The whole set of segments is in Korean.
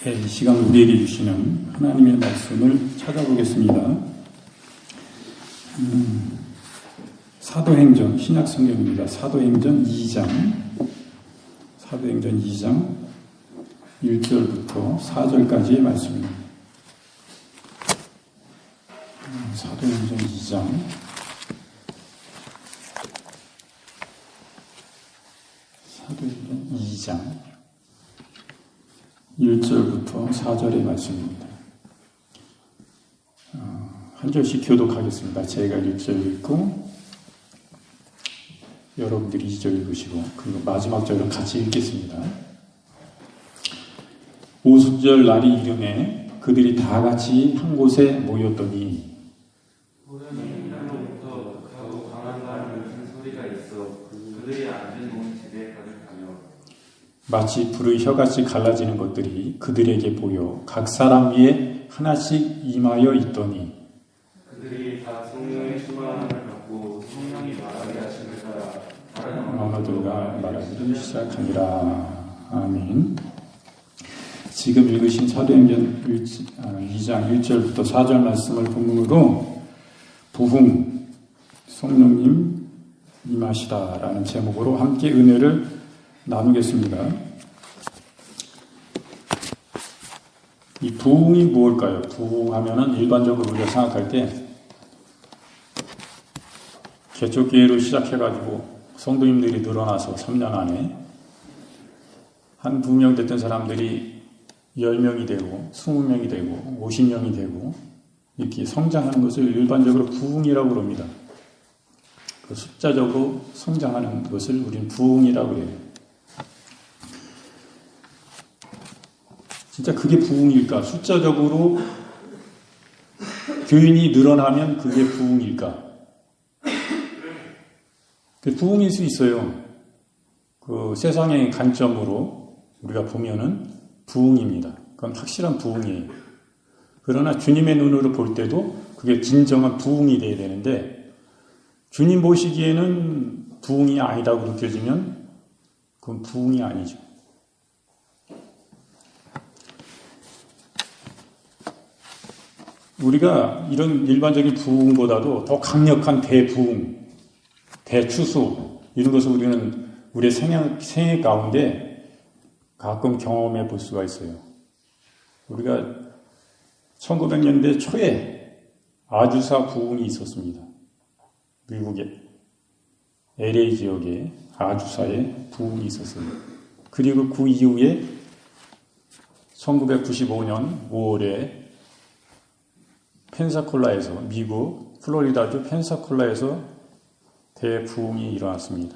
네, 이 시간 우리에게 주시는 하나님의 말씀을 찾아보겠습니다. 사도행전, 신약성경입니다. 사도행전 2장 1절부터 4절까지의 말씀입니다. 사도행전 2장 1절부터 4절의 말씀입니다. 한 절씩 교독하겠습니다. 제가 1절 읽고 여러분들이 2절 읽으시고 그리고 마지막 절은 같이 읽겠습니다. 오순절 날이 이르매 그들이 다 같이 한 곳에 모였더니 우리로부터 가고 강한 바람을 큰 소리가 있어 그들이 앉은 온 집에 가득하며 마치 불의 혀같이 갈라지는 것들이 그들에게 보여 각 사람 위에 하나씩 임하여 있더니 그들이 다 성령의 충만함을 받고 성령이 말하게 하심을 따라 다른 언어들과 말하기 시작하니라. 아멘. 지금 읽으신 사도행전 2장 1절부터 4절 말씀을 본문으로 부흥 성령님 임하시다라는 제목으로 함께 은혜를 나누겠습니다. 이 부흥이 무엇일까요? 부흥하면은 일반적으로 우리가 생각할 때 개척교회로 시작해가지고 성도님들이 늘어나서 3년 안에 한 2명 됐던 사람들이 10명이 되고 20명이 되고 50명이 되고 이렇게 성장하는 것을 일반적으로 부흥이라고 그럽니다. 그 숫자적으로 성장하는 것을 우리는 부흥이라고 해요. 진짜 그게 부흥일까? 숫자적으로 교인이 늘어나면 그게 부흥일까? 부흥일 수 있어요. 그 세상의 관점으로 우리가 보면은 부흥입니다. 그건 확실한 부흥이에요. 그러나 주님의 눈으로 볼 때도 그게 진정한 부흥이 돼야 되는데 주님 보시기에는 부흥이 아니다고 느껴지면 그건 부흥이 아니죠. 우리가 이런 일반적인 부흥보다도 더 강력한 대부흥, 대추수 이런 것을 우리는 우리의 생애 가운데 가끔 경험해 볼 수가 있어요. 우리가 1900년대 초에 아주사 부흥이 있었습니다. 미국의 LA 지역에 아주사의 부흥이 있었어요. 그리고 그 이후에 1995년 5월에 펜사콜라에서 미국 플로리다주 펜사콜라에서 대부흥이 일어났습니다.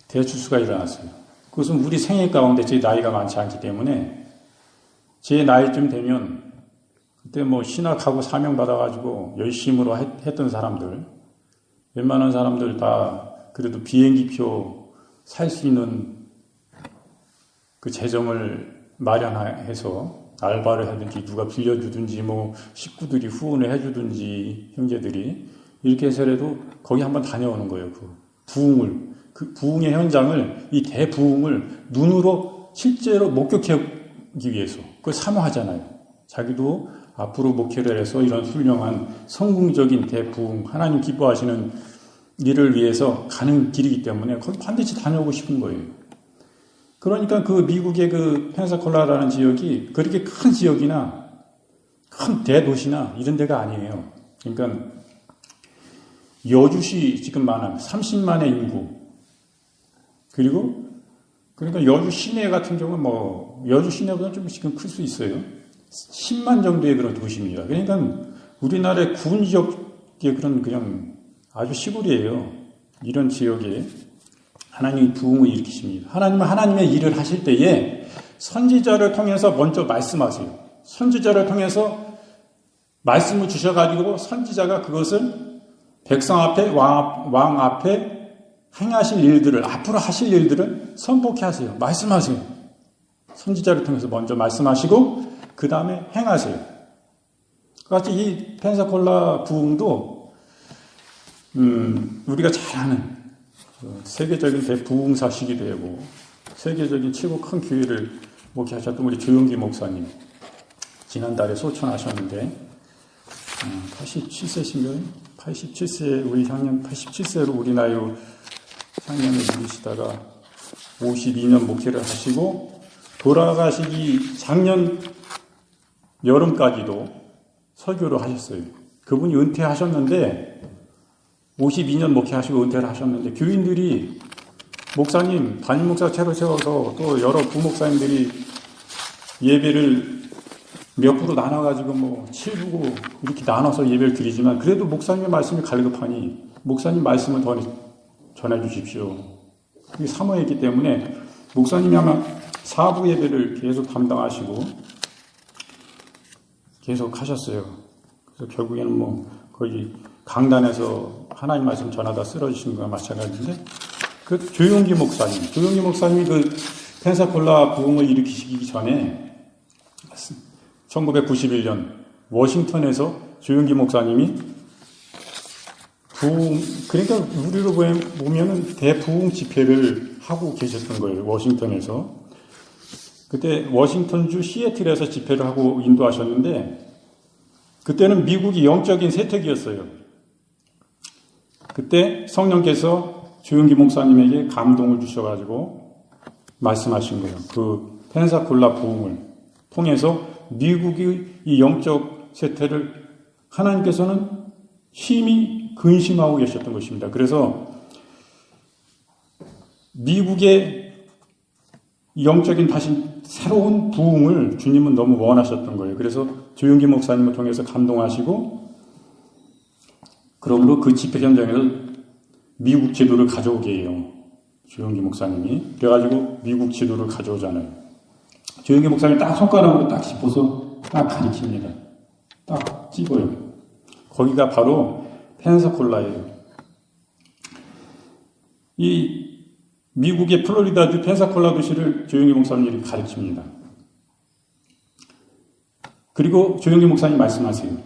대추수가 일어났어요. 그것은 우리 생애 가운데 제 나이가 많지 않기 때문에 제 나이쯤 되면 그때 뭐 신학하고 사명 받아가지고 열심으로 했던 사람들 웬만한 사람들 다 그래도 비행기표 살 수 있는 그 재정을 마련해서 알바를 하든지 누가 빌려주든지 뭐 식구들이 후원을 해주든지 형제들이 이렇게 해서라도 거기 한번 다녀오는 거예요. 그 부흥의 현장을 이 대부흥을 눈으로 실제로 목격하기 위해서 그걸 사모하잖아요. 자기도 앞으로 목회를 해서 이런 훌륭한 성공적인 대부흥 하나님 기뻐하시는 일을 위해서 가는 길이기 때문에 거기 반드시 다녀오고 싶은 거예요. 그러니까 그 미국의 그 펜사콜라라는 지역이 그렇게 큰 지역이나 큰 대도시나 이런 데가 아니에요. 그러니까 여주시 지금 많은 30만의 인구 그러니까 여주 시내 같은 경우는 뭐 여주 시내보다 좀 지금 클 수 있어요. 10만 정도의 그런 도시입니다. 그러니까 우리나라의 군 지역의 그냥 아주 시골이에요. 이런 지역에 하나님이 부흥을 일으키십니다. 하나님은 하나님의 일을 하실 때에 선지자를 통해서 먼저 말씀하세요. 선지자를 통해서 말씀을 주셔가지고 선지자가 그것을 백성 앞에 왕 앞에 행하실 일들을 앞으로 하실 일들을 선포케 하세요. 말씀하세요. 선지자를 통해서 먼저 말씀하시고 그 다음에 행하세요. 같이 이 펜사콜라 부흥도 우리가 잘 아는 세계적인 대부흥사시기도 하고 세계적인 최고 큰 교회를 목회하셨던 우리 조용기 목사님 지난달에 소천하셨는데 87세신가요? 87세 우리 향년 87세로 우리 나이로 향년을 누리시다가 52년 목회를 하시고 돌아가시기 작년 여름까지도 설교를 하셨어요. 그분이 은퇴하셨는데 52년 목회하시고 은퇴를 하셨는데 교인들이 목사님 담임 목사 채로 세워서 또 여러 부목사님들이 예배를 몇 프로 나눠가지고 뭐 7부고 이렇게 나눠서 예배를 드리지만 그래도 목사님의 말씀이 갈급하니 목사님 말씀을 더 전해 주십시오. 그게 사모했기 때문에 목사님이 아마 4부 예배를 계속 담당하시고 계속 하셨어요. 그래서 결국에는 뭐 거의 강단에서 하나님 말씀 전하다 쓰러지신 거와 마찬가지인데 그 조용기 목사님이 그 펜사콜라 부흥을 일으키시기 전에 1991년 워싱턴에서 조용기 목사님이 부흥, 그러니까 우리로 보면은 대부흥 집회를 하고 계셨던 거예요. 워싱턴에서. 그때 워싱턴주 시애틀에서 집회를 하고 인도하셨는데 그때는 미국이 영적인 세택이었어요. 그때 성령께서 조용기 목사님에게 감동을 주셔가지고 말씀하신 거예요. 그 펜사콜라 부흥을 통해서 미국의 이 영적 세태를 하나님께서는 심히 근심하고 계셨던 것입니다. 그래서 미국의 영적인 다시 새로운 부흥을 주님은 너무 원하셨던 거예요. 그래서 조용기 목사님을 통해서 감동하시고 그러므로 그 집회 현장에서 미국 지도를 가져오게 해요. 조용기 목사님이. 그래가지고 미국 지도를 가져오잖아요. 조용기 목사님이 딱 손가락으로 딱 짚어서 딱 가리킵니다. 딱 찍어요. 거기가 바로 펜사콜라예요. 이 미국의 플로리다주 펜사콜라 도시를 조용기 목사님이 가르칩니다. 그리고 조용기 목사님 말씀하세요.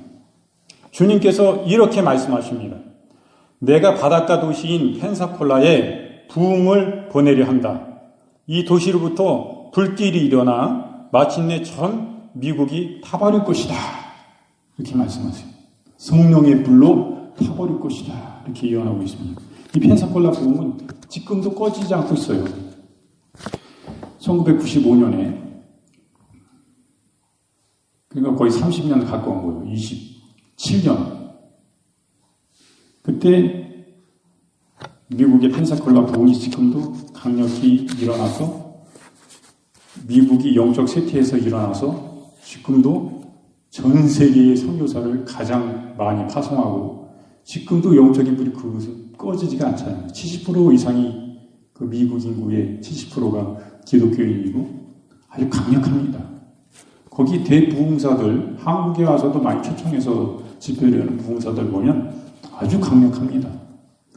주님께서 이렇게 말씀하십니다. 내가 바닷가 도시인 펜사콜라에 부흥을 보내려 한다. 이 도시로부터 불길이 일어나 마침내 전 미국이 타버릴 것이다. 이렇게 말씀하세요. 성령의 불로 타버릴 것이다. 이렇게 예언하고 있습니다. 이 펜사콜라 부흥은 지금도 꺼지지 않고 있어요. 1995년에 그러니까 거의 30년 가까운 거예요. 27년. 그때 미국의 펜사콜라 부흥이 지금도 강력히 일어나서 미국이 영적 세태에서 일어나서 지금도 전 세계의 선교사를 가장 많이 파송하고 지금도 영적인 불이 그것을 꺼지지가 않잖아요. 70% 이상이 그 미국 인구의 70%가 기독교인이고 아주 강력합니다. 거기 대부흥사들 한국에 와서도 많이 초청해서 집회를 하는 부흥사들 보면 아주 강력합니다.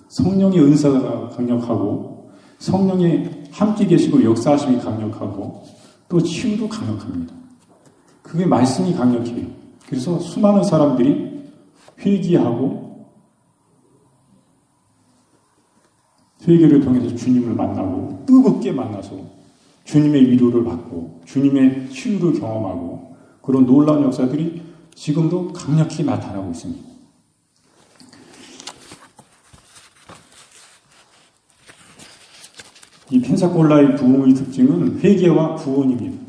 성령의 은사가 강력하고 성령의 함께 계시고 역사하심이 강력하고 또 치유도 강력합니다. 그게 말씀이 강력해요. 그래서 수많은 사람들이 회개하고 회개를 통해서 주님을 만나고 뜨겁게 만나서 주님의 위로를 받고 주님의 치유를 경험하고 그런 놀라운 역사들이 지금도 강력히 나타나고 있습니다. 이 펜사콜라의 부흥의 특징은 회개와 구원입니다.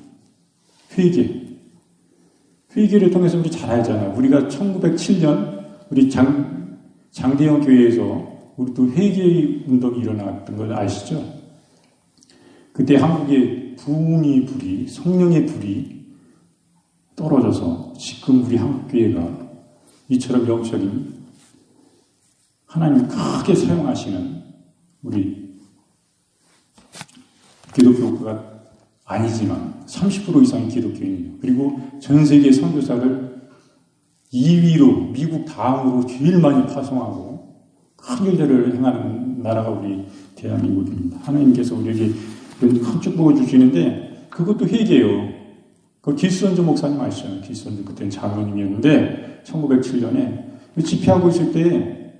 회개를 통해서 우리 잘 알잖아요. 우리가 1907년 우리 장대영 교회에서 우리 또 회개 운동이 일어났던 걸 아시죠? 그때 한국의 부흥의 불이, 성령의 불이 떨어져서 지금 우리 한국교회가 이처럼 영적인 하나님 크게 사용하시는 우리 기독교가 아니지만 30% 이상의 기독교인이에요. 그리고 전 세계 선교사를 2위로 미국 다음으로 제일 많이 파송하고 큰 일들을 행하는 나라가 우리 대한민국입니다. 하나님께서 우리에게 큰 축복을 주시는데 그것도 회개예요. 그 길선주 목사님 아시죠? 길선주 그때는 장로님이었는데 1907년에 집회하고 있을 때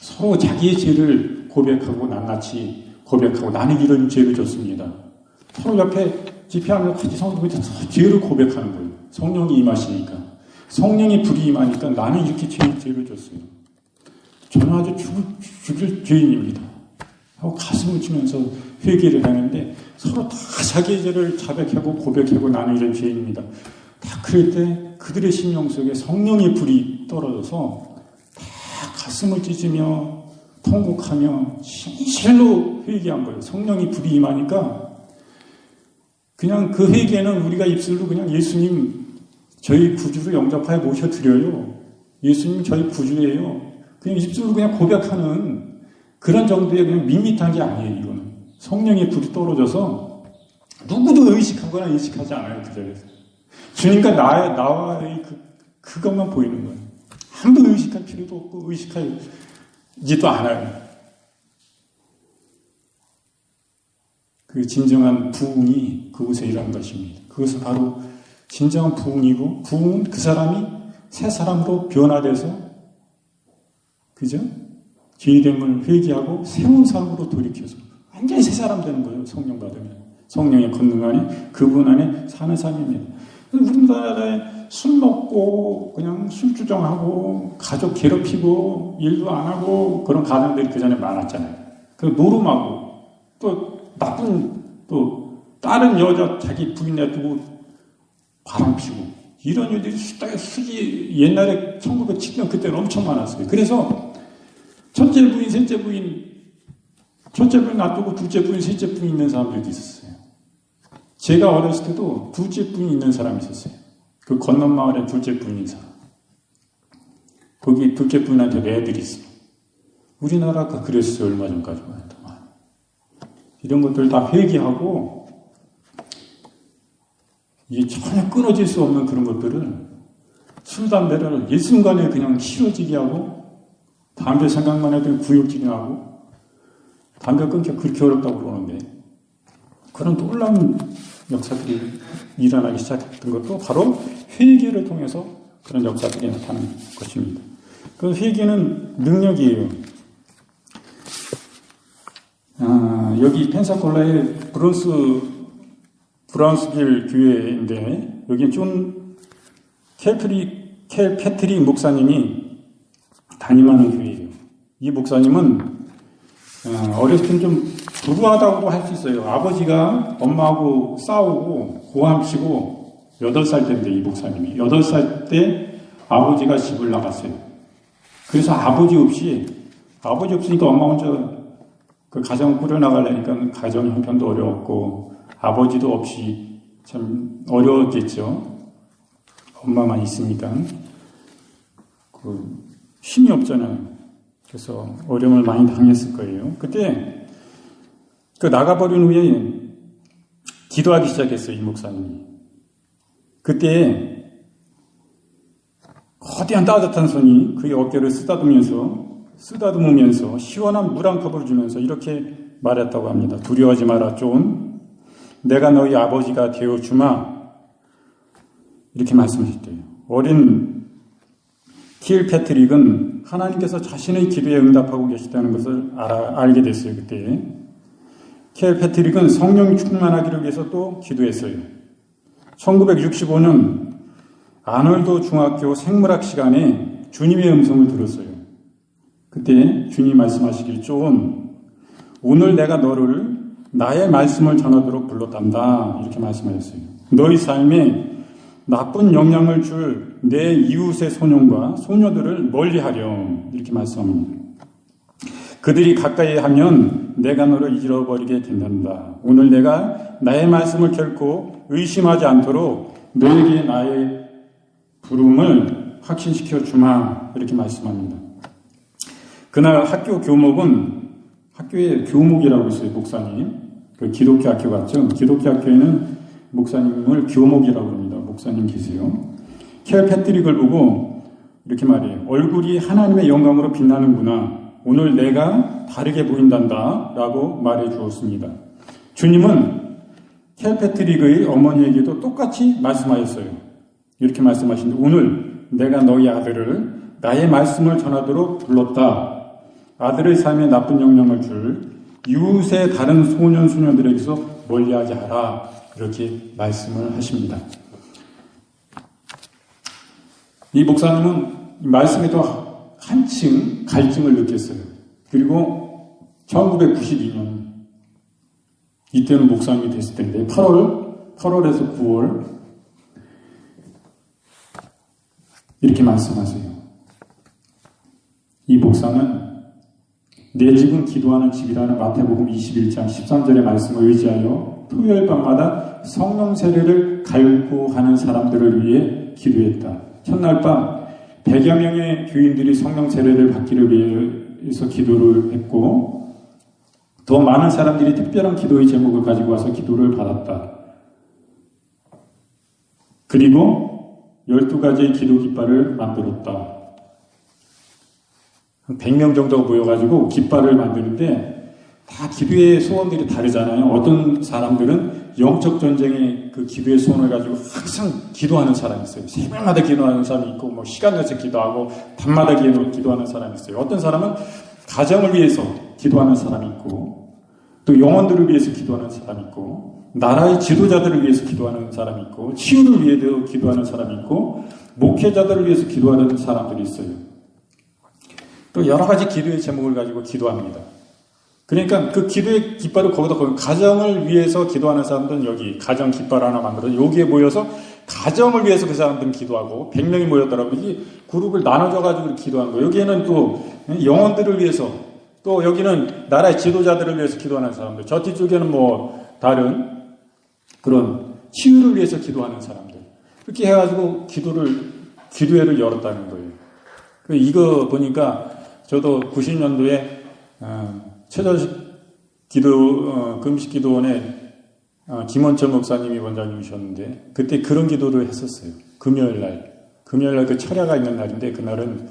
서로 자기의 죄를 고백하고 낱낱이 고백하고 나는 이런 죄를 졌습니다. 서로 옆에 집회하면서 같이 성도들이 죄를 고백하는 거예요. 성령이 임하시니까. 성령이 불이 임하니까 나는 이렇게 죄를 졌어요. 저는 아주 죽일 죄인입니다. 하고 가슴을 치면서 회개를 하는데 서로 다 자기의 죄를 자백하고 고백하고 나는 이런 죄인입니다. 다 그럴 때 그들의 심령 속에 성령의 불이 떨어져서 다 가슴을 찢으며 통곡하며 진실로 회개한 거예요. 성령이 불이 임하니까 그냥 그 회개는 우리가 입술로 그냥 예수님 저희 구주로 영접하여 모셔드려요. 예수님 저희 구주예요. 그냥 입술로 그냥 고백하는 그런 정도의 그냥 밋밋한 게 아니에요. 이거는 성령의 불이 떨어져서 누구도 의식하거나 인식하지 않아요. 그 자리에서 주님과 나와의 그것만 보이는 거예요. 한번 의식할 필요도 없고 의식하지도 않아요. 그 진정한 부흥이 그곳에 일어난 것입니다. 그것은 바로 진정한 부흥이고, 부흥은 그 사람이 새 사람으로 변화돼서, 그죠? 죄됨을 회개하고 새로운 삶으로 돌이켜서 완전히 새 사람 되는 거예요. 성령 받으면. 성령의 권능 안에, 그분 안에 사는 삶입니다. 우리나라에 술 먹고 그냥 술주정하고 가족 괴롭히고 일도 안 하고 그런 가정들이 그 전에 많았잖아요. 그 노름하고 또 나쁜 또 다른 여자 자기 부인 놔두고 바람 피고 이런 일들이 수지 옛날에 1907년 그때는 엄청 많았어요. 그래서 첫째 부인, 셋째 부인, 첫째 부인 놔두고 둘째 부인, 셋째 부인 있는 사람들도 있었어요. 제가 어렸을 때도 둘째 부인 있는 사람이 있었어요. 그 건넌 마을에 둘째 부인인 사람. 거기 둘째 부인한테 애들이 있어요. 우리나라가 그랬어요. 얼마 전까지만 해도. 이런 것들 다 회개하고 이게 전혀 끊어질 수 없는 그런 것들을 술, 담배를 일순간에 그냥 싫어지게 하고 담배 생각만 해도 구역질이 나고 담배 끊기 그렇게 어렵다고 그러는데 그런 놀라운 역사들이 일어나기 시작했던 것도 바로 회개를 통해서 그런 역사들이 나타나는 것입니다. 그 회개는 능력이에요. 여기 펜사콜라의 브라운스빌 교회인데 여기 존 패트릭 목사님이 담임하는 교회예요. 이 목사님은 어렸을 땐 좀 불우하다고도 할 수 있어요. 아버지가 엄마하고 싸우고 고함치고 8살 때인데 이 목사님이 8살 때 아버지가 집을 나갔어요. 그래서 아버지 없으니까 엄마 혼자 그 가정을 꾸려나가려니까 가정 형편도 어려웠고 아버지도 없이 참 어려웠겠죠. 엄마만 있으니까 그 힘이 없잖아요. 그래서 어려움을 많이 당했을 거예요. 그때 그 나가버린 후에 기도하기 시작했어요. 이 목사님이. 그때 거대한 따뜻한 손이 그의 어깨를 쓰다듬으면서 시원한 물 한 컵을 주면서 이렇게 말했다고 합니다. 두려워하지 마라, 존. 내가 너희 아버지가 되어주마. 이렇게 말씀하셨대요. 어린 킬 패트릭은 하나님께서 자신의 기도에 응답하고 계시다는 것을 알게 됐어요. 그때 킬 패트릭은 성령 충만하기를 위해서 또 기도했어요. 1965년 아놀드 중학교 생물학 시간에 주님의 음성을 들었어요. 그때 주님 말씀하시길 존, 오늘 내가 너를 나의 말씀을 전하도록 불렀단다. 이렇게 말씀하셨어요. 너희 삶에 나쁜 영향을 줄 내 이웃의 소년과 소녀들을 멀리하렴. 이렇게 말씀합니다. 그들이 가까이 하면 내가 너를 잃어버리게 된단다. 오늘 내가 나의 말씀을 결코 의심하지 않도록 너에게 나의 부름을 확신시켜 주마. 이렇게 말씀합니다. 그날 학교 교목은 학교에 교목이라고 있어요. 목사님. 그 기독교 학교 같죠? 기독교 학교에는 목사님을 교목이라고 합니다. 목사님 계세요. 켈 패트릭을 보고 이렇게 말해요. 얼굴이 하나님의 영광으로 빛나는구나. 오늘 내가 다르게 보인단다. 라고 말해 주었습니다. 주님은 켈 패트릭의 어머니에게도 똑같이 말씀하셨어요. 이렇게 말씀하시는데 오늘 내가 너희 아들을 나의 말씀을 전하도록 불렀다. 아들의 삶에 나쁜 영향을 줄 이웃의 다른 소년, 소녀들에게서 멀리하게 하라. 이렇게 말씀을 하십니다. 이 목사님은 이 말씀에 또 한층 갈증을 느꼈어요. 그리고 1992년 이때는 목사님이 됐을 텐데 8월에서 9월 이렇게 말씀하세요. 이 목사는 내 집은 기도하는 집이라는 마태복음 21장 13절의 말씀을 의지하여 토요일 밤마다 성령 세례를 갈구하는 사람들을 위해 기도했다. 첫날 밤 100여 명의 교인들이 성령 세례를 받기를 위해서 기도를 했고 더 많은 사람들이 특별한 기도의 제목을 가지고 와서 기도를 받았다. 그리고 12가지의 기도 깃발을 만들었다. 100명 정도가 모여가지고 깃발을 만드는데 다 기도의 소원들이 다르잖아요. 어떤 사람들은 영적 전쟁의 그 기도의 소원을 가지고 항상 기도하는 사람이 있어요. 새벽마다 기도하는 사람이 있고, 뭐 시간 내서 기도하고 밤마다 기도하는 사람이 있어요. 어떤 사람은 가정을 위해서 기도하는 사람이 있고, 또 영혼들을 위해서 기도하는 사람이 있고, 나라의 지도자들을 위해서 기도하는 사람이 있고, 치유를 위해서 기도하는 사람이 있고, 목회자들을 위해서 기도하는 사람들이 있어요. 또 여러 가지 기도의 제목을 가지고 기도합니다. 그러니까 그 기도의 깃발을 거기다 가정을 위해서 기도하는 사람들은 여기 가정 깃발 하나 만들어서 여기에 모여서 가정을 위해서 그 사람들은 기도하고 100명이 모였더라고요. 이게 그룹을 나눠줘가지고 기도하는 거예요. 여기에는 또 영혼들을 위해서 또 여기는 나라의 지도자들을 위해서 기도하는 사람들 저 뒤쪽에는 뭐 다른 그런 치유를 위해서 기도하는 사람들 이렇게 해가지고 기도회를 열었다는 거예요. 이거 보니까 저도 90년도에 최전식 금식 기도원에 김원철 목사님이 원장님이셨는데 그때 그런 기도를 했었어요. 금요일날 그 철야가 있는 날인데 그날은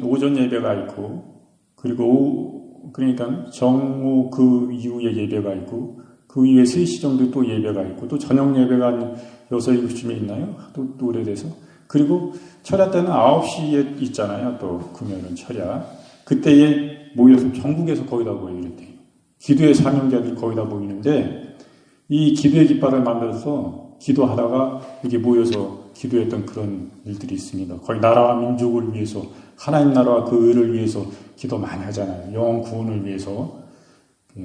오전 예배가 있고 그리고 그러니까 정오 그 이후에 예배가 있고 그 이후에 3시 정도 또 예배가 있고 또 저녁 예배가 한 6, 7시쯤에 있나요? 또 오래돼서 그리고 철야 때는 9시에 있잖아요. 또 금요일은 철야. 그때에 모여서 전국에서 거의 다 모여 이랬대요. 기도의 사명자들이 거의 다 모이는데 이 기도의 깃발을 만들어서 기도하다가 이렇게 모여서 기도했던 그런 일들이 있습니다. 거의 나라와 민족을 위해서 하나님 나라와 그 의를 위해서 기도 많이 하잖아요. 영혼 구원을 위해서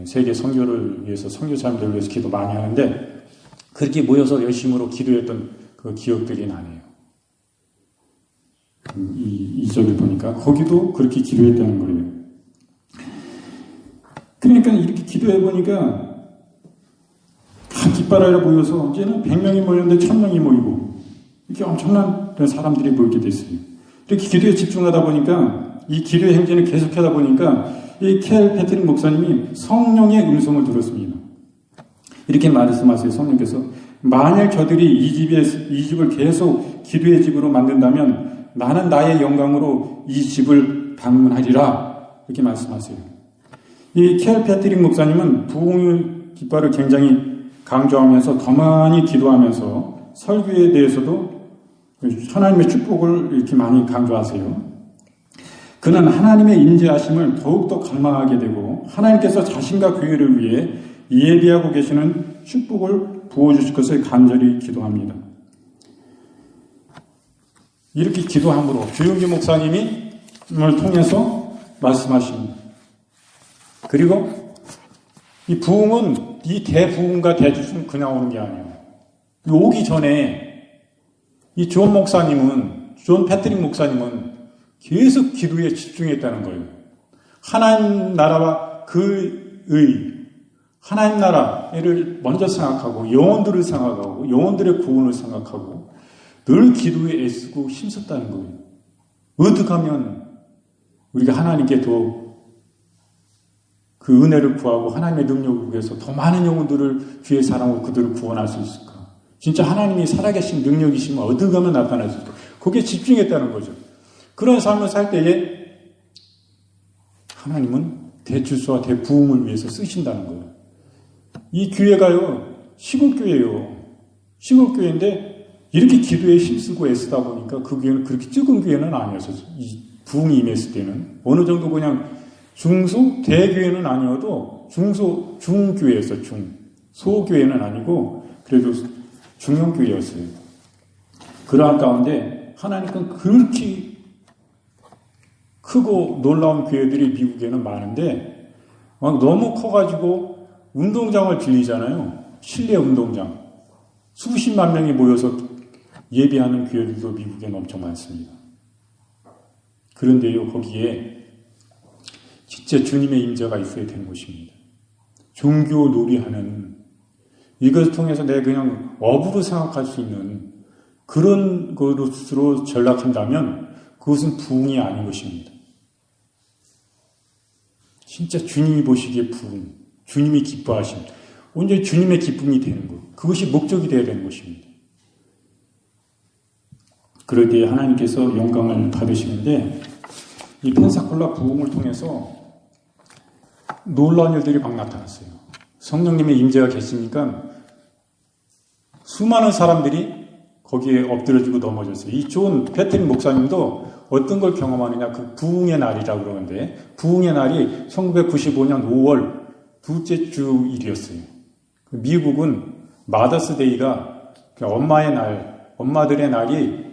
세계 선교를 위해서 선교사님들을 위해서 기도 많이 하는데 그렇게 모여서 열심으로 기도했던 그 기억들이 나네요. 이 절을 보니까 거기도 그렇게 기도했다는 거예요. 그러니까 이렇게 기도해 보니까 다 깃발하러 모여서 이제는 100명이 모였는데 1000명이 모이고 이렇게 엄청난 사람들이 모이게 됐어요. 이렇게 기도에 집중하다 보니까 이 기도의 행진을 계속하다 보니까 이 켈 패트릭 목사님이 성령의 음성을 들었습니다. 이렇게 말씀하세요. 성령께서 만일 저들이 이 집을 계속 기도의 집으로 만든다면 나는 나의 영광으로 이 집을 방문하리라 이렇게 말씀하세요. 이 켈 패트릭 목사님은 부흥의 깃발을 굉장히 강조하면서 더 많이 기도하면서 설교에 대해서도 하나님의 축복을 이렇게 많이 강조하세요. 그는 하나님의 임재하심을 더욱더 갈망하게 되고 하나님께서 자신과 교회를 위해 예비하고 계시는 축복을 부어주실 것을 간절히 기도합니다. 이렇게 기도함으로 주영기 목사님이 을 통해서 말씀하십니다. 그리고 이 부흥은 이 대부흥과 대주승 그냥 오는 게 아니에요. 오기 전에 이 존 패트릭 목사님은 계속 기도에 집중했다는 거예요. 하나님 나라와 하나님 나라를 먼저 생각하고 영혼들을 생각하고 영혼들의 구원을 생각하고 늘 기도에 애쓰고 힘썼다는 거예요. 어떻게 하면 우리가 하나님께 더 그 은혜를 구하고 하나님의 능력을 위해서 더 많은 영혼들을 주의 사랑으로 그들을 구원할 수 있을까? 진짜 하나님이 살아계신 능력이시면 어떻게 하면 나타날 수 있을까? 거기에 집중했다는 거죠. 그런 삶을 살 때에 하나님은 대출소와 대부흥을 위해서 쓰신다는 거예요. 이 교회가요, 시골교회예요. 시골교회인데 이렇게 기도에 힘쓰고 애쓰다 보니까 그 교회는 그렇게 적은 교회는 아니었어요. 이 부흥이 임했을 때는 어느 정도 그냥 중소, 대교회는 아니어도 중교회였어요. 소교회는 아니고 그래도 중형교회였어요. 그러한 가운데 하나님은 그렇게 크고 놀라운 교회들이 미국에는 많은데 막 너무 커가지고 운동장을 빌리잖아요. 실내 운동장. 수십만 명이 모여서 예배하는 교회들도 미국에는 엄청 많습니다. 그런데요, 거기에 진짜 주님의 임재가 있어야 되는 것입니다. 종교 놀이하는 이것을 통해서 내가 그냥 업으로 생각할 수 있는 그런 것으로 전락한다면 그것은 부흥이 아닌 것입니다. 진짜 주님이 보시기에 부흥, 주님이 기뻐하심, 온전히 주님의 기쁨이 되는 것, 그것이 목적이 되어야 되는 것입니다. 그럴 때 하나님께서 영광을 받으시는데 이 펜사콜라 부흥을 통해서 놀라운 일들이 막 나타났어요. 성령님의 임재가 계시니까 수많은 사람들이 거기에 엎드려지고 넘어졌어요. 이 존 패트릭 목사님도 어떤 걸 경험하느냐, 그 부흥의 날이라고 그러는데, 부흥의 날이 1995년 5월 둘째 주일이었어요. 미국은 마더스데이가 엄마의 날, 엄마들의 날이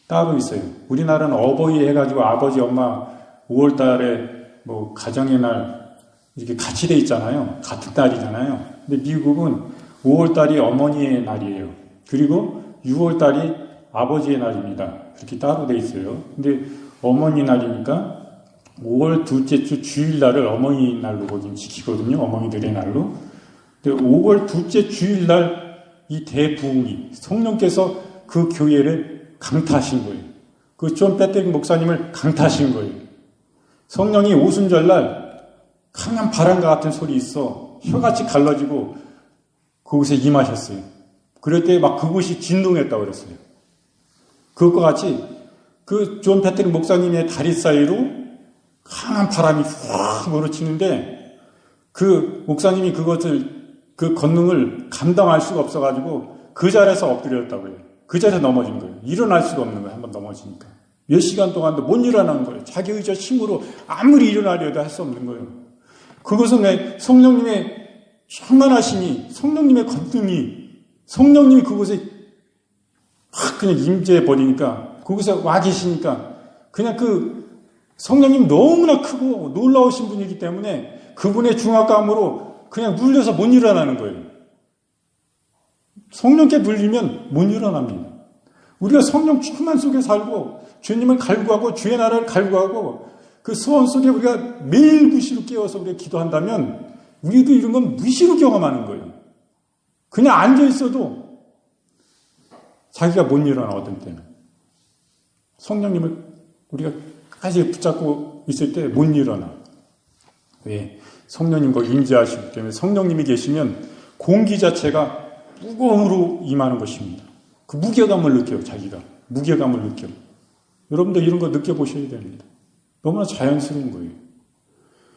따로 있어요. 우리나라는 어버이 해가지고 아버지, 엄마 5월 달에 뭐 가정의 날 이렇게 같이 돼 있잖아요. 같은 달이잖아요. 근데 미국은 5월 달이 어머니의 날이에요. 그리고 6월 달이 아버지의 날입니다. 그렇게 따로 돼 있어요. 근데 어머니 날이니까 5월 둘째 주 주일날을 어머니 날로 거긴 지키거든요. 어머니들의 날로. 근데 5월 둘째 주일날 이 대부흥이 성령께서 그 교회를 강타하신 거예요. 그 존 패트릭 목사님을 강타하신 거예요. 성령이 오순절날 강한 바람과 같은 소리 있어 혀같이 갈라지고 그곳에 임하셨어요. 그럴 때 막 그곳이 진동했다고 그랬어요. 그것과 같이 그 존 패트릭 목사님의 다리 사이로 강한 바람이 확 몰아치는데 그 목사님이 그 권능을 감당할 수가 없어가지고 그 자리에서 엎드렸다고 해요. 그 자리에서 넘어진 거예요. 일어날 수가 없는 거예요. 한번 넘어지니까. 몇 시간 동안도 못 일어나는 거예요. 자기 의지와 힘으로 아무리 일어나려도 할 수 없는 거예요. 그것은 왜 성령님의 충만하심이, 성령님의 권능이, 성령님이 그곳에 확 그냥 임재해 버리니까, 그곳에 와 계시니까, 그냥 그 성령님 너무나 크고 놀라우신 분이기 때문에 그분의 중압감으로 그냥 눌려서 못 일어나는 거예요. 성령께 물리면 못 일어납니다. 우리가 성령 충만 속에 살고 주님을 갈구하고 주의 나라를 갈구하고 그 소원 속에 우리가 매일 무시로 깨워서 우리가 기도한다면 우리도 이런 건 무시로 경험하는 거예요. 그냥 앉아 있어도 자기가 못 일어나. 어떤 때는 성령님을 우리가 까지 붙잡고 있을 때 못 일어나. 왜? 성령님과 임재하시기 때문에 성령님이 계시면 공기 자체가 무거움으로 임하는 것입니다. 그 무게감을 느껴요. 자기가 무게감을 느껴. 여러분도 이런 거 느껴보셔야 됩니다. 너무나 자연스러운 거예요.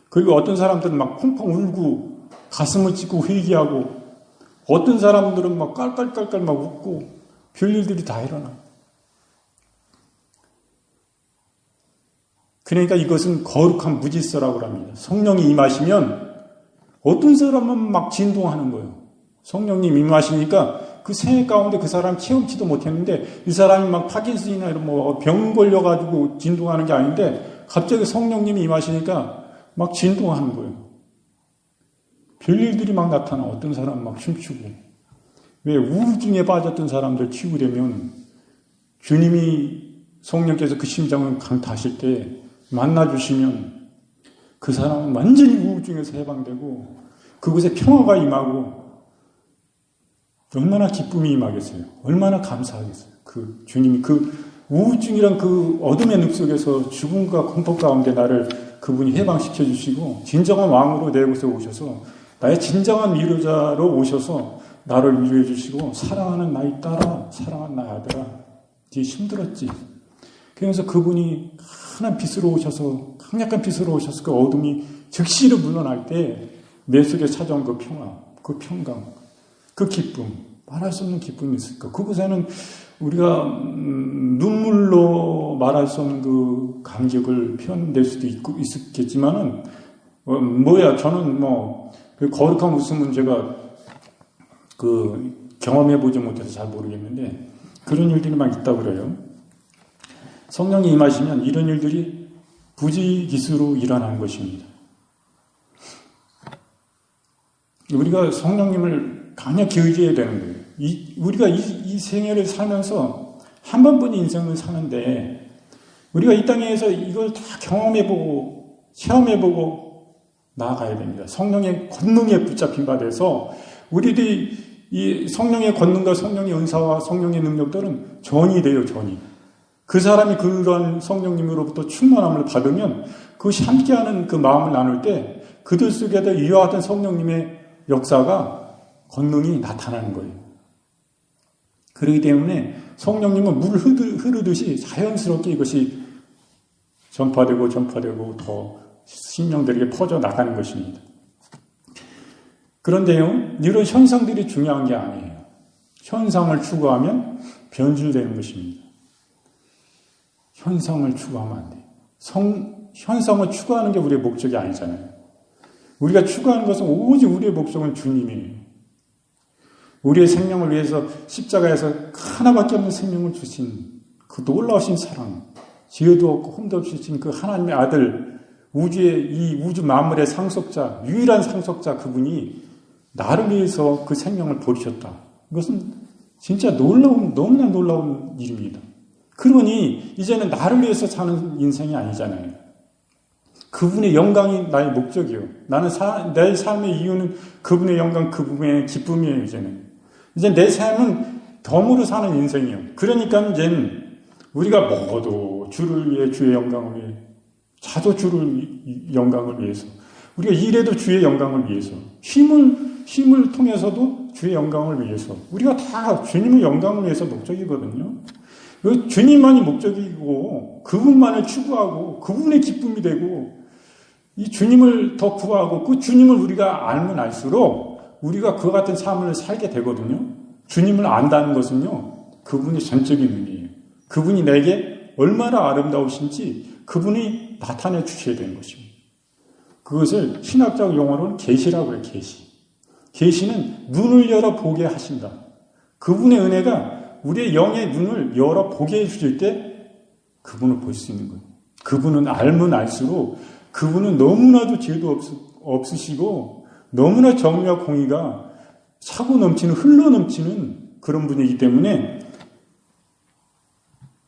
그리고 어떤 사람들은 막 펑펑 울고 가슴을 찢고 회개하고, 어떤 사람들은 막 깔깔깔깔 막 웃고 별일들이 다 일어나. 그러니까 이것은 거룩한 무질서라고 합니다. 성령이 임하시면 어떤 사람은 막 진동하는 거예요. 성령님 임하시니까 그 생애 가운데 그 사람 체험치도 못했는데 이 사람이 막 파킨슨이나 이런 뭐 병 걸려가지고 진동하는 게 아닌데 갑자기 성령님이 임하시니까 막 진동하는 거예요. 별일들이 막 나타나. 어떤 사람은 막 춤추고. 왜? 우울증에 빠졌던 사람들 치유되면 주님이 성령께서 그 심장을 강타하실 때 만나주시면 그 사람은 완전히 우울증에서 해방되고 그곳에 평화가 임하고 얼마나 기쁨이 임하겠어요. 얼마나 감사하겠어요. 그 주님이 그 우울증이란 그 어둠의 늪 속에서 죽음과 공포 가운데 나를 그분이 해방시켜 주시고 진정한 왕으로 내 곳에 오셔서 나의 진정한 위로자로 오셔서 나를 위로해 주시고 사랑하는 나의 딸아, 사랑하는 나의 아들아, 네 힘들었지. 그러면서 그분이 환한 빛으로 오셔서, 강력한 빛으로 오셔서 그 어둠이 즉시로 물러날 때 내 속에 찾아온 그 평화, 그 평강, 그 기쁨, 말할 수 없는 기쁨이 있을까. 그곳에는 우리가 눈물로 말할 수 없는 그 감격을 표현될 수도 있겠지만은 저는 그 거룩한 웃음은 제가 경험해보지 못해서 잘 모르겠는데, 그런 일들이 막 있다고 그래요. 성령이 임하시면 이런 일들이 부지기수로 일어나는 것입니다. 우리가 성령님을 강력히 의지해야 되는 거예요. 우리가 이 생애를 살면서 한 번뿐인 인생을 사는데, 우리가 이 땅에서 이걸 다 경험해보고, 체험해보고 나아가야 됩니다. 성령의 권능에 붙잡힌 바 돼서, 우리들이 이 성령의 권능과 성령의 은사와 성령의 능력들은 전이 돼요, 전이. 그 사람이 그런 성령님으로부터 충만함을 받으면, 그것이 함께하는 그 마음을 나눌 때, 그들 속에도 이와 같은 성령님의 역사가, 권능이 나타나는 거예요. 그렇기 때문에 성령님은 물 흐르듯이 자연스럽게 이것이 전파되고 더 신령들에게 퍼져 나가는 것입니다. 그런데요, 이런 현상들이 중요한 게 아니에요. 현상을 추구하면 변질되는 것입니다. 현상을 추구하면 안 돼요. 현상을 추구하는 게 우리의 목적이 아니잖아요. 우리가 추구하는 것은 오직 우리의 목적은 주님이에요. 우리의 생명을 위해서 십자가에서 하나밖에 없는 생명을 주신 그 놀라우신 사랑, 지혜도 없고 흠도 없이 주신 그 하나님의 아들, 이 우주 만물의 상속자, 유일한 상속자 그분이 나를 위해서 그 생명을 버리셨다. 이것은 진짜 너무나 놀라운 일입니다. 그러니 이제는 나를 위해서 사는 인생이 아니잖아요. 그분의 영광이 나의 목적이에요. 나는 내 삶의 이유는 그분의 영광, 그분의 기쁨이에요, 이제는. 이제 내 삶은 덤으로 사는 인생이에요. 그러니까 이제는 우리가 먹어도 주를 위해, 주의 영광을 위해, 자도 주를 영광을 위해서, 우리가 일해도 주의 영광을 위해서, 힘을 통해서도 주의 영광을 위해서, 우리가 다 주님의 영광을 위해서 목적이거든요. 주님만이 목적이고 그분만을 추구하고 그분의 기쁨이 되고 이 주님을 더 구하고 그 주님을 우리가 알면 알수록 우리가 그와 같은 삶을 살게 되거든요. 주님을 안다는 것은요, 그분의 전적인 의미예요. 그분이 내게 얼마나 아름다우신지 그분이 나타내 주셔야 되는 것입니다. 그것을 신학적 용어로는 계시라고 해요. 계시는 눈을 열어 보게 하신다. 그분의 은혜가 우리의 영의 눈을 열어 보게 해주실 때 그분을 볼 수 있는 거예요. 그분은 알면 알수록 그분은 너무나도 죄도 없으시고 너무나 정의와 공의가 차고 넘치는, 흘러 넘치는 그런 분이기 때문에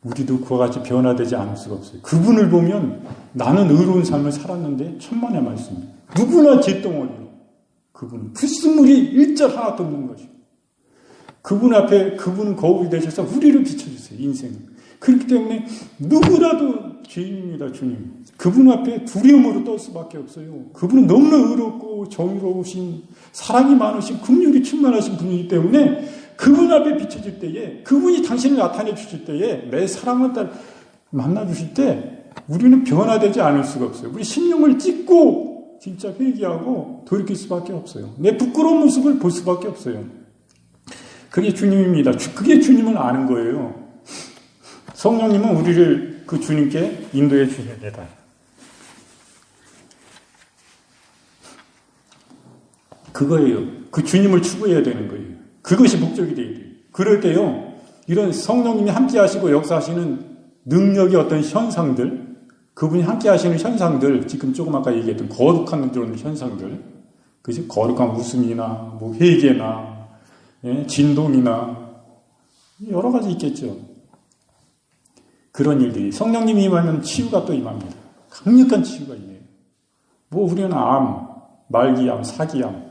우리도 그와 같이 변화되지 않을 수가 없어요. 그분을 보면 나는 의로운 삶을 살았는데 천만의 말씀이에요. 누구나 잿덩어리로 그분은 불순물이 일절 하나도 없는 것이에요. 그분 앞에 그분 거울이 되셔서 우리를 비춰주세요. 인생은. 그렇기 때문에 누구라도 죄인입니다. 주님. 그분 앞에 두려움으로 떨 수밖에 없어요. 그분은 너무나 의롭고 정의로우신, 사랑이 많으신, 긍휼이 충만하신 분이기 때문에 그분 앞에 비춰질 때에, 그분이 당신을 나타내 주실 때에, 내 사랑을 만나 주실 때 우리는 변화되지 않을 수가 없어요. 우리 심령을 찢고 진짜 회개하고 돌이킬 수밖에 없어요. 내 부끄러운 모습을 볼 수밖에 없어요. 그게 주님입니다. 그게 주님을 아는 거예요. 성령님은 우리를 그 주님께 인도해 주셔야 된다. 그거예요. 그 주님을 추구해야 되는 거예요. 그것이 목적이 되어야 돼요. 그럴 때요, 이런 성령님이 함께 하시고 역사하시는 능력의 어떤 현상들, 그분이 함께 하시는 현상들, 지금 조금 아까 얘기했던 거룩한 그런 현상들, 그것이 거룩한 웃음이나, 회개나, 진동이나, 여러 가지 있겠죠. 그런 일들이. 성령님이 임하면 치유가 또 임합니다. 강력한 치유가 임해요. 우리는 암, 말기암, 사기암,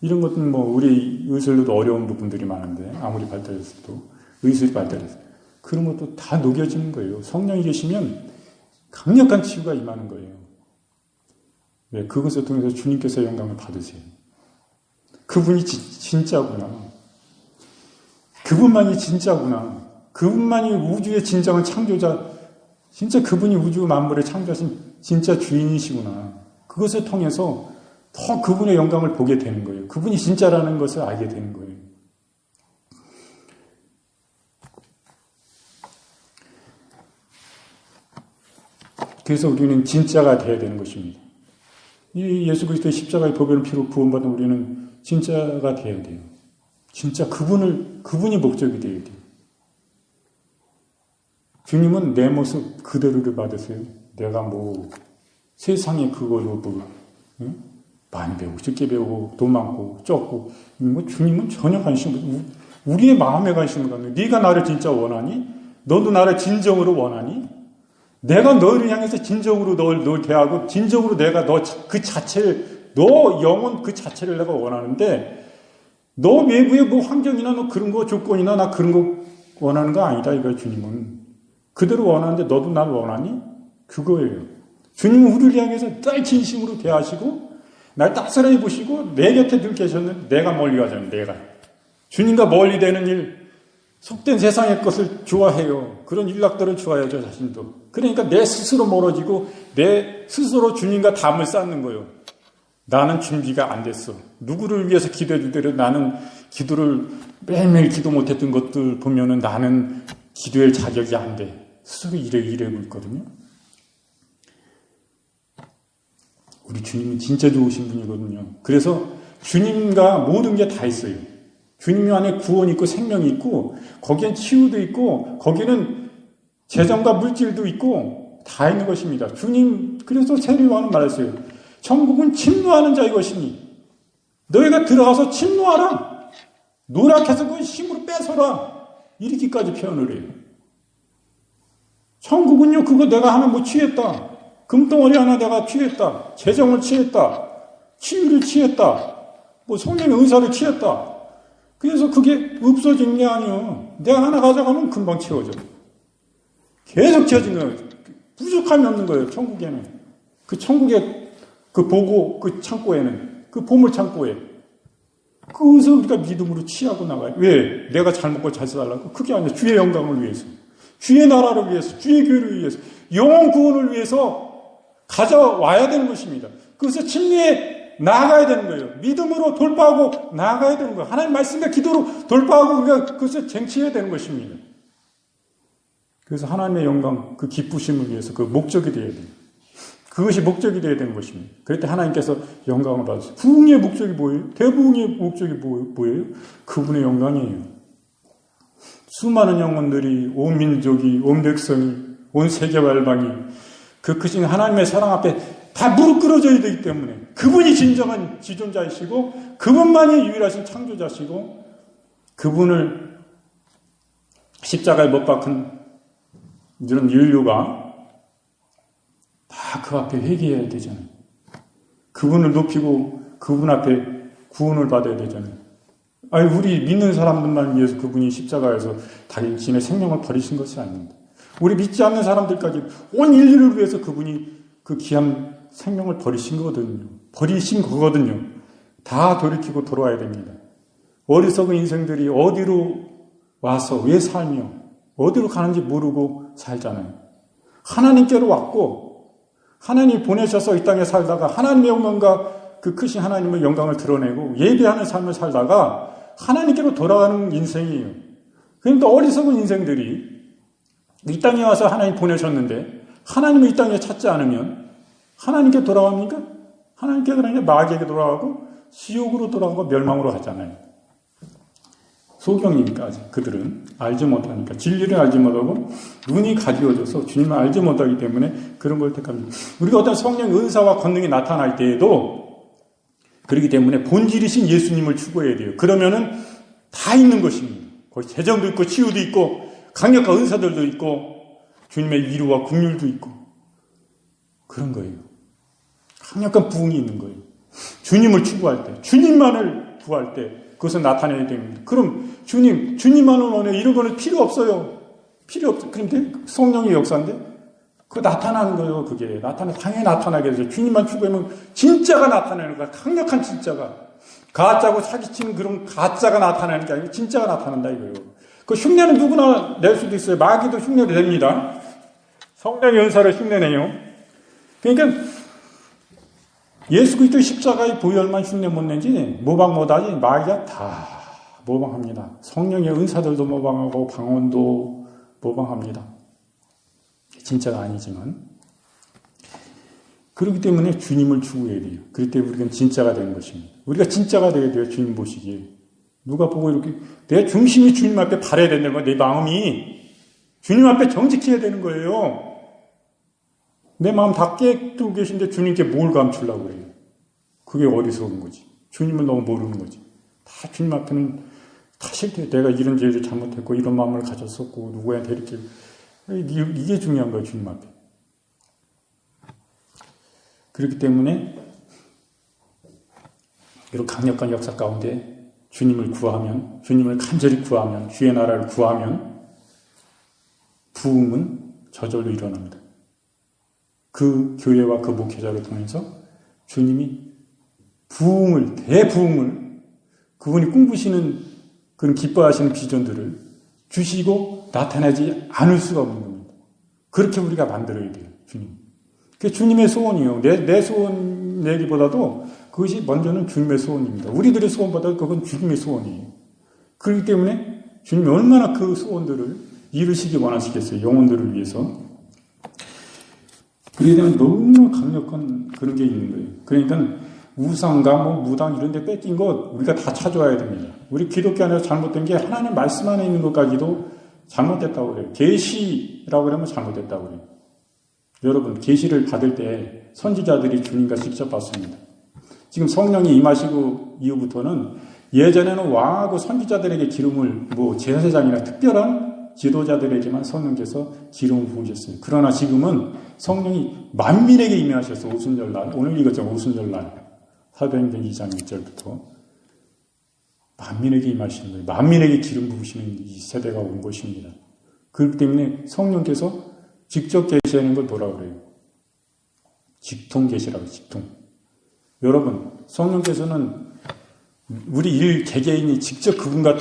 이런 것은 우리 의술로도 어려운 부분들이 많은데, 아무리 발달했어도, 의술이 발달했어도, 그런 것도 다 녹여지는 거예요. 성령이 계시면 강력한 치유가 임하는 거예요. 네, 그것을 통해서 주님께서 영광을 받으세요. 그분이 진짜구나. 그분만이 진짜구나. 그분만이 우주의 진정한 창조자, 진짜 그분이 우주 만물의 창조하신 진짜 주인이시구나. 그것을 통해서 더 그분의 영광을 보게 되는 거예요. 그분이 진짜라는 것을 알게 되는 거예요. 그래서 우리는 진짜가 되어야 되는 것입니다. 이 예수 그리스도의 십자가의 보배를 피로 구원받은 우리는 진짜가 되어야 돼요. 진짜 그분이 목적이 되어야 돼요. 주님은 내 모습 그대로를 받으세요. 내가 뭐 세상에 그걸로 뭐 많이 배우고 적게 배우고 돈 많고 적고 뭐 주님은 전혀 관심 없어요. 우리의 마음에 관심을 갖는 거예요. 네가 나를 진짜 원하니? 너도 나를 진정으로 원하니? 내가 너를 향해서 진정으로 널 대하고 진정으로 내가 너 그 자체를 너 영혼 그 자체를 내가 원하는데 너 외부의 뭐 환경이나 너 그런 거 조건이나 나 그런 거 원하는 거 아니다 이거 주님은 그대로 원하는데 너도 날 원하니? 그거예요. 주님은 우리를 향해서 늘 진심으로 대하시고 날 따스하게 보시고 내 곁에 늘 계셨는데 내가 멀리 가잖아요. 내가 주님과 멀리 되는 일 속된 세상의 것을 좋아해요. 그런 일락들을 좋아해요. 저 자신도. 그러니까 내 스스로 멀어지고 내 스스로 주님과 담을 쌓는 거예요. 나는 준비가 안 됐어. 누구를 위해서 기도해 주더라도 나는 기도를 매일매일 기도 못했던 것들 보면은 나는 기도할 자격이 안 돼. 스스로 이래고 있거든요. 우리 주님은 진짜 좋으신 분이거든요. 그래서 주님과 모든 게 다 있어요. 주님 안에 구원이 있고 생명이 있고 거기엔 치유도 있고 거기는 재정과 물질도 있고 다 있는 것입니다. 주님 그래서 세례요한은 말했어요. 천국은 침노하는 자의 것이니 너희가 들어가서 침노하라. 노력해서 그 힘으로 뺏어라. 이렇게까지 표현을 해요. 천국은요 그거 내가 하나 뭐 취했다. 금덩어리 하나 내가 취했다. 재정을 취했다. 치유를 취했다. 뭐 성령의 은사를 취했다. 그래서 그게 없어진 게 아니에요. 내가 하나 가져가면 금방 채워져. 계속 채워지는 거예요. 부족함이 없는 거예요. 천국에는. 그 천국의 그 보고 그 창고에는 그 보물 창고에 그것을 우리가 믿음으로 취하고 나가요. 왜? 내가 잘 먹고 잘 살라고? 그게 아니라 주의 영광을 위해서. 주의 나라를 위해서. 주의 교회를 위해서. 영혼 구원을 위해서 가져와야 되는 것입니다. 그래서 침례에 나아가야 되는 거예요. 믿음으로 돌파하고 나아가야 되는 거예요. 하나님 말씀과 기도로 돌파하고 우리가 그것을 쟁취해야 되는 것입니다. 그래서 하나님의 영광, 그 기쁘심을 위해서 그 목적이 되어야 돼요. 그것이 목적이 되어야 되는 것입니다. 그럴 때 하나님께서 영광을 받으세요. 부흥의 목적이 뭐예요? 대부흥의 목적이 뭐예요? 그분의 영광이에요. 수많은 영혼들이 온 민족이, 온 백성이, 온 세계와 열방이 그 크신 하나님의 사랑 앞에 다 무릎 꿇어져야 되기 때문에 그분이 진정한 지존자이시고 그분만이 유일하신 창조자시고 그분을 십자가에 못 박은 이런 인류가 다 그 앞에 회개해야 되잖아요. 그분을 높이고 그분 앞에 구원을 받아야 되잖아요. 아니 우리 믿는 사람들만 위해서 그분이 십자가에서 당신의 생명을 버리신 것이 아닙니다. 우리 믿지 않는 사람들까지 온 인류를 위해서 그분이 그 귀한 생명을 버리신 거거든요. 다 돌이키고 돌아와야 됩니다. 어리석은 인생들이 어디로 와서 왜 살며 어디로 가는지 모르고 살잖아요. 하나님께로 왔고 하나님이 보내셔서 이 땅에 살다가 하나님의 영광과 그 크신 하나님의 영광을 드러내고 예배하는 삶을 살다가 하나님께로 돌아가는 인생이에요. 그러니까 어리석은 인생들이 이 땅에 와서 하나님 보내셨는데 하나님을 이 땅에 찾지 않으면 하나님께 돌아갑니까? 하나님께 그러냐 마귀에게 돌아가고 지옥으로 돌아가고 멸망으로 하잖아요. 소경이니까 아직 그들은 알지 못하니까 진리를 알지 못하고 눈이 가리워져서 주님을 알지 못하기 때문에 그런 걸 택합니다. 우리가 어떤 성령의 은사와 권능이 나타날 때에도 그렇기 때문에 본질이신 예수님을 추구해야 돼요. 그러면은 다 있는 것입니다. 거기 재정도 있고 치유도 있고 강력한 은사들도 있고 주님의 위로와 긍휼도 있고 그런 거예요. 강력한 부흥이 있는 거예요. 주님을 추구할 때, 주님만을 구할 때 그것을 나타내야 됩니다. 그럼 주님만을 원해 이런 거는 필요 없어요. 필요 없어. 그런데 성령의 역사인데 그거 나타나는 거예요. 그게 당연히 나타나게 되죠. 주님만 추구하면 진짜가 나타나는 거야. 강력한 진짜가 가짜고 사기치는 그런 가짜가 나타나는 게 아니고 진짜가 나타난다 이거예요. 그 흉내는 누구나 낼 수도 있어요. 마귀도 흉내를 냅니다. 성령의 은사를 흉내내요. 그러니까 예수 그리스도 십자가의 보혈만 흉내 못 내지 모방 못하지 마귀가 다 모방합니다. 성령의 은사들도 모방하고 방언도 모방합니다. 진짜가 아니지만 그렇기 때문에 주님을 추구해야 돼요. 그럴 때 우리가 진짜가 되는 것입니다. 우리가 진짜가 되어야 돼요. 주님 보시기에. 누가 보고 이렇게 내 중심이 주님 앞에 바라야 된다는 거야. 내 마음이 주님 앞에 정직해야 되는 거예요. 내 마음 다 깨뜨고 계신데 주님께 뭘 감추려고 그래요. 그게 어리석은 거지. 주님을 너무 모르는 거지. 다 주님 앞에는 다 싫대. 내가 이런 죄를 잘못했고 이런 마음을 가졌었고 누구한테 이렇게. 이게 중요한 거예요. 주님 앞에. 그렇기 때문에 이런 강력한 역사 가운데 주님을 구하면, 주님을 간절히 구하면, 주의 나라를 구하면 부흥은 저절로 일어납니다. 그 교회와 그 목회자를 통해서 주님이 부흥을, 대부흥을, 그분이 꿈꾸시는 그런 기뻐하시는 비전들을 주시고 나타나지 않을 수가 없는 겁니다. 그렇게 우리가 만들어야 돼요, 주님. 그게 주님의 소원이에요. 내 소원 내기보다도 그것이 먼저는 주님의 소원입니다. 우리들의 소원보다 그건 주님의 소원이에요. 그렇기 때문에 주님이 얼마나 그 소원들을 이루시기 원하시겠어요, 영혼들을 위해서. 그에 대한 너무나 강력한 그런 게 있는 거예요. 그러니까 우상과 무당 이런 데 뺏긴 것 우리가 다 찾아와야 됩니다. 우리 기독교 안에서 잘못된 게 하나님 말씀 안에 있는 것까지도 잘못됐다고 그래요. 계시라고 그러면 잘못됐다고 그래요. 여러분, 계시를 받을 때 선지자들이 주님과 직접 받습니다. 지금 성령이 임하시고 이후부터는 예전에는 왕하고 선지자들에게 기름을 제사장이나 특별한 지도자들에게만 성령께서 기름을 부으셨어요. 그러나 지금은 성령이 만민에게 임하셔서 오순절날, 오늘 이거죠. 오순절날 사도행전 2장 1절부터 만민에게 임하시는 거예요. 만민에게 기름 부으시는 이 세대가 온 것입니다. 그렇기 때문에 성령께서 직접 계시하는 걸 뭐라고 그래요? 직통 계시라고, 직통. 여러분, 성령께서는 우리 개개인이 직접 그분과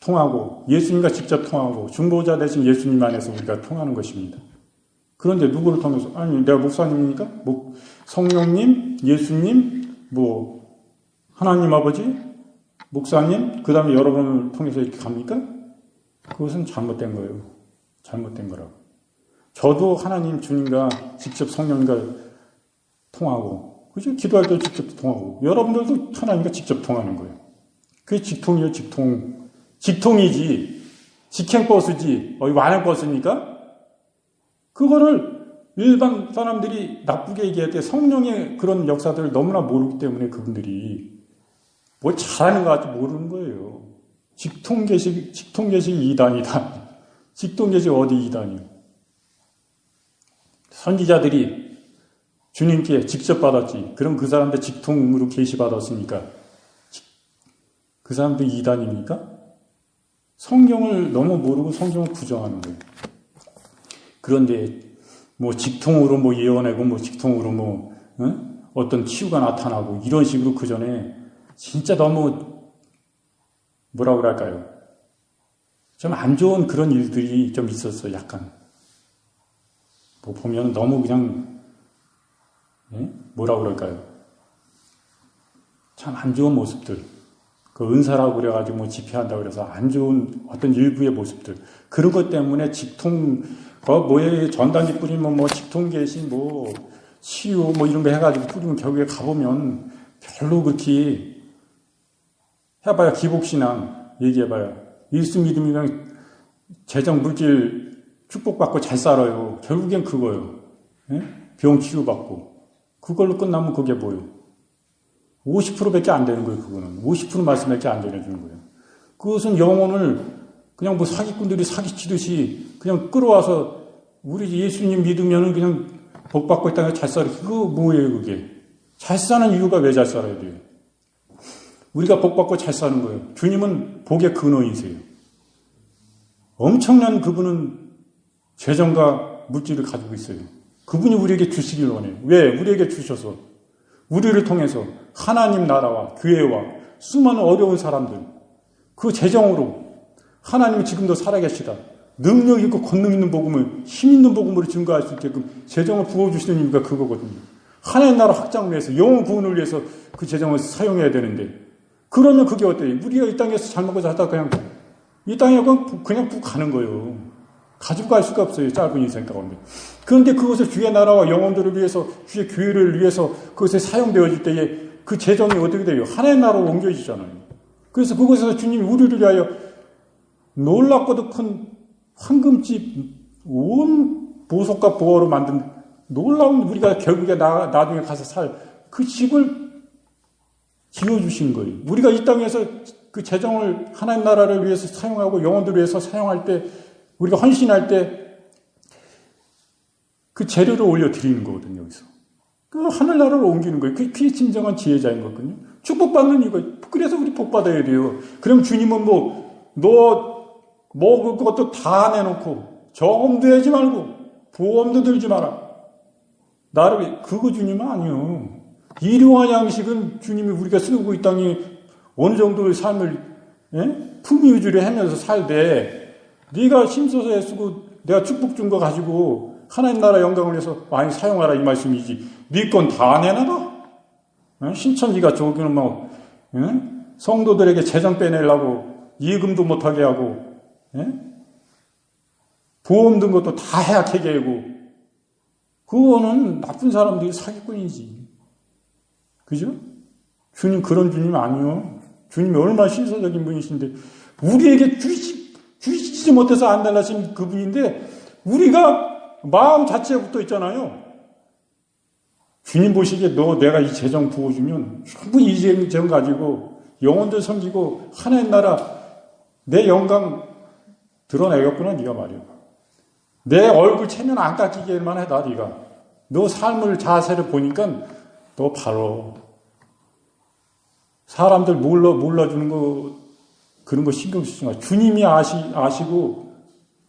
통하고 예수님과 직접 통하고 중보자 대신 예수님 안에서 우리가 통하는 것입니다. 그런데 누구를 통해서? 아니, 내가 목사님이니까? 성령님, 예수님, 하나님 아버지, 목사님, 그 다음에 여러분을 통해서 이렇게 갑니까? 그것은 잘못된 거예요. 잘못된 거라고. 저도 하나님 주님과 직접 성령과 통하고, 그죠? 기도할 때 직접 통하고, 여러분들도 하나님과 직접 통하는 거예요. 그게 직통이에요, 직통. 직통이지, 직행버스지, 완행버스입니까? 그거를 일반 사람들이 나쁘게 얘기할 때 성령의 그런 역사들을 너무나 모르기 때문에 그분들이 뭘 잘하는 것 같지 모르는 거예요. 직통계식 2단이다. 직통계식 어디 2단이요? 선지자들이 주님께 직접 받았지. 그럼 그 사람들 직통으로 계시받았으니까 그 사람들 2단입니까? 성경을 너무 모르고 성경을 부정하는 거예요. 그런데 직통으로 예언하고 직통으로 어떤 치유가 나타나고 이런 식으로 그 전에 진짜 너무 뭐라고 그럴까요? 좀 안 좋은 그런 일들이 좀 있었어요. 약간 보면 너무 그냥 뭐라고 그럴까요? 참 안 좋은 모습들. 그 은사라고 그래가지고 집회한다고 그래서 안 좋은 어떤 일부의 모습들. 그런 것 때문에 직통, 전단지 뿌리면 직통 계시, 치유, 이런 거 해가지고 뿌리면 결국에 가보면 별로 그렇게 해봐야 기복신앙 얘기해봐야. 예수 믿으면 재정, 물질 축복받고 잘 살아요. 결국엔 그거예요. 병 치유받고. 그걸로 끝나면 그게 뭐예요? 50%밖에 안 되는 거예요, 그거는. 50% 말씀밖에 안 전해주는 거예요. 그것은 영혼을 그냥 사기꾼들이 사기치듯이 그냥 끌어와서 우리 예수님 믿으면은 그냥 복 받고 있다가 잘 살아. 그거 뭐예요, 그게? 잘 사는 이유가 왜 잘 살아야 돼요? 우리가 복 받고 잘 사는 거예요. 주님은 복의 근원이세요. 엄청난 그분은 재정과 물질을 가지고 있어요. 그분이 우리에게 주시길 원해요. 왜? 우리에게 주셔서. 우리를 통해서 하나님 나라와 교회와 수많은 어려운 사람들, 그 재정으로 하나님이 지금도 살아계시다. 능력 있고 권능 있는 복음을, 힘 있는 복음으로 증거할 수 있게끔 재정을 부어주시는 이유가 그거거든요. 하나님 나라 확장을 위해서, 영혼 구원을 위해서 그 재정을 사용해야 되는데, 그러면 그게 어때요? 우리가 이 땅에서 잘 먹고 살다가 그냥, 이 땅에 그냥 푹 가는 거예요. 가지고 갈 수가 없어요. 짧은 인생 가운데. 그런데 그것을 주의 나라와 영혼들을 위해서, 주의 교회를 위해서 그것에 사용되어질 때에 그 재정이 어떻게 돼요? 하나의 나라로 옮겨지잖아요. 그래서 그곳에서 주님이 우리를 위하여 놀랍고도 큰 황금집, 온 보석과 보화로 만든 놀라운, 우리가 결국에 나중에 가서 살 그 집을 지어주신 거예요. 우리가 이 땅에서 그 재정을 하나님 나라를 위해서 사용하고 영혼들을 위해서 사용할 때, 우리가 헌신할 때 그 재료를 올려드리는 거거든요, 여기서. 그 하늘나라로 옮기는 거예요. 그게 진정한 지혜자인 거거든요. 축복받는 이거. 그래서 우리 복받아야 돼요. 그럼 주님은 너 먹을 것도 다 내놓고, 저금도 하지 말고, 보험도 들지 마라. 나를, 그거 주님은 아니요. 일용할 양식은 주님이 우리가 쓰고 이 땅에 어느 정도의 삶을, 풍요주의를 하면서 살되, 네가 힘써서 애쓰고 내가 축복 준 거 가지고 하나님 나라 영광을 위해서 많이 사용하라 이 말씀이지. 네 건 다 내놔라. 신천지가 저기는 성도들에게 재정 빼내려고 예금도 못하게 하고, 보험 든 것도 다 해약하게 하고, 그거는 나쁜 사람들이 사기꾼이지. 그죠? 주님 그런 주님 아니요. 주님이 얼마나 신사적인 분이신데, 우리에게 주시지 못해서 안 달라진 그분인데, 우리가 마음 자체에 붙어 있잖아요. 주님 보시기에 내가 이 재정 부어주면 충분히 이 재정 가지고 영혼들 섬기고 하나님 나라 내 영광 드러내겠구나 네가 말이야. 내 얼굴 체면 안 깎이게만 해다 네가. 너 삶을 자세를 보니까 너 바로 사람들 몰라주는 거 그런 거 신경 쓰지 마. 주님이 아시고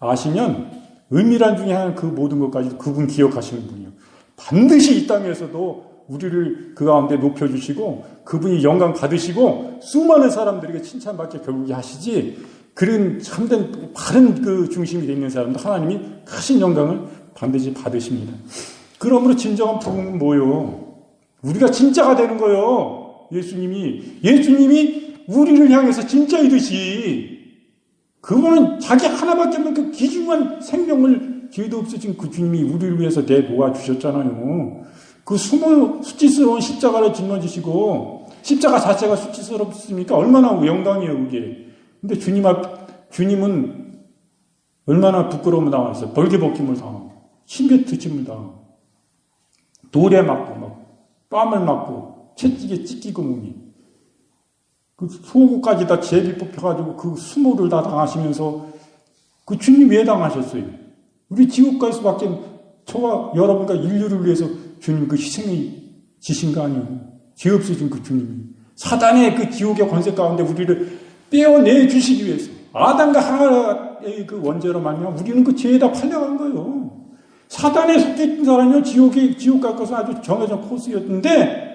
아시면 은밀한 중에 하나는 그 모든 것까지 그분 기억하시는 분이에요. 반드시 이 땅에서도 우리를 그 가운데 높여주시고 그분이 영광 받으시고 수많은 사람들에게 칭찬받게 결국에 하시지. 그런 참된 바른 그 중심이 되어 있는 사람도 하나님이 크신 영광을 반드시 받으십니다. 그러므로 진정한 부흥은 뭐요? 우리가 진짜가 되는 거요. 예수님이 우리를 향해서 진짜이듯이 그분은 자기 하나밖에 없는 그 귀중한 생명을 죄도 없으신 그 주님이 우리를 위해서 내놓아 주셨잖아요. 그 수치스러운 십자가를 짊어지시고 십자가 자체가 수치스럽습니까? 얼마나 영광이에요 그게. 근데 주님은 얼마나 부끄러움을 당하셨어요. 벌게벗김을 당하고 침뱉으심을 당하고 돌에 맞고 뺨을 맞고 채찍에 찢기고 몸이 그 속옷까지 다 제비 뽑혀가지고 그 수모를 다 당하시면서 그 주님 왜 당하셨어요? 우리 지옥 갈 수밖에 저와 여러분과 인류를 위해서 주님 그 희생이 지신 거 아니에요? 죄 없으신 그 주님이 사단의 그 지옥의 권세 가운데 우리를 떼어내 주시기 위해서 아담과 하와의 그 원죄로 말미암아 우리는 그 죄에다 팔려간 거예요. 사단에 속해 있던 사람이요 지옥 갈 것은 아주 정해진 코스였는데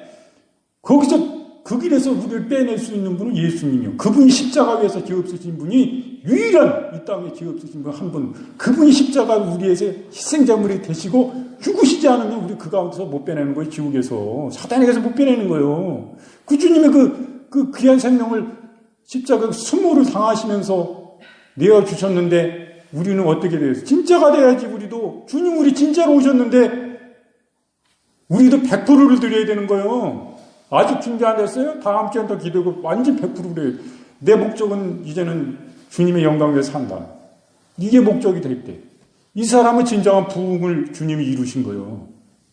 거기서 그 길에서 우리를 빼낼 수 있는 분은 예수님이요. 그분이 십자가 위에서 죄 없으신 분이 유일한 이 땅에 죄 없으신 분 한 분. 그분이 십자가 우리에서 희생제물이 되시고 죽으시지 않으면 우리 그 가운데서 못 빼내는 거예요. 지옥에서. 사단에게서 못 빼내는 거예요. 그 주님의 그 귀한 생명을 십자가 수모를 당하시면서 내어주셨는데 우리는 어떻게 돼요? 진짜가 돼야지 우리도. 주님 우리 진짜로 오셨는데 우리도 100%를 드려야 되는 거예요. 아직 준비 안 됐어요? 다음 주엔 더 기도하고 완전 100%래요. 내 목적은 이제는 주님의 영광 위에 산다. 이게 목적이 될 때. 이 사람은 진정한 부흥을 주님이 이루신 거예요.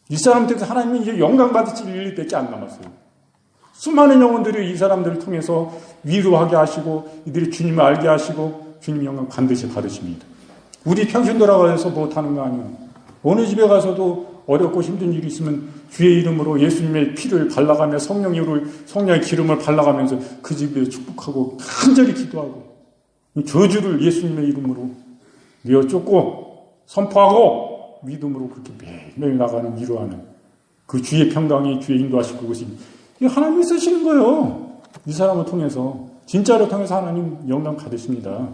이 사람한테서 하나님이 이제 영광 받으실 일밖에 안 남았어요. 수많은 영혼들이 이 사람들을 통해서 위로하게 하시고 이들이 주님을 알게 하시고 주님 영광 반드시 받으십니다. 우리 평생 돌아가서 못하는 거 아니에요. 어느 집에 가서도 어렵고 힘든 일이 있으면 주의 이름으로 예수님의 피를 발라가며 성령의 기름을 발라가면서 그 집에 축복하고 간절히 기도하고 저주를 예수님의 이름으로 내어쫓고 선포하고 믿음으로 그렇게 매일매일 나가는 위로하는 그 주의 평강이 주의 인도하실 그것이 하나님이 쓰시는 거예요. 이 사람을 통해서 진짜로 통해서 하나님 영광 받으십니다.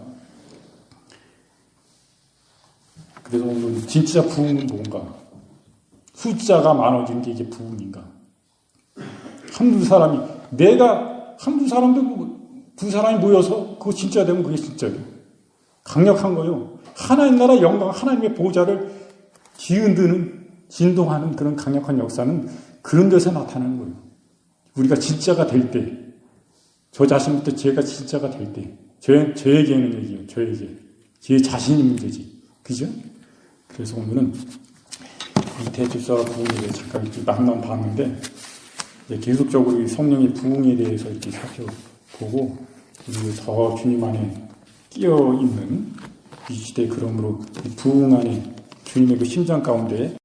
그래서 오늘 진짜 부흥은 뭔가? 숫자가 많아진 게 이게 부흥인가? 한두 사람이 한두 사람도 두 사람이 모여서 그거 진짜 되면 그게 진짜예요. 강력한 거예요. 하나님 나라 영광, 하나님의 보좌를 뒤흔드는, 진동하는 그런 강력한 역사는 그런 데서 나타나는 거예요. 우리가 진짜가 될 때, 저 자신부터 제가 진짜가 될 때, 저에게는 얘기예요. 저에게. 제 자신이 문제지. 그죠? 그래서 오늘은 이 대집사와 부흥에 대해서 잠깐 이렇게 봤는데, 계속적으로 이 성령의 부흥에 대해서 이렇게 살펴보고, 그리고 더 주님 안에 끼어 있는 이 시대, 그러므로 부흥 안에 주님의 그 심장 가운데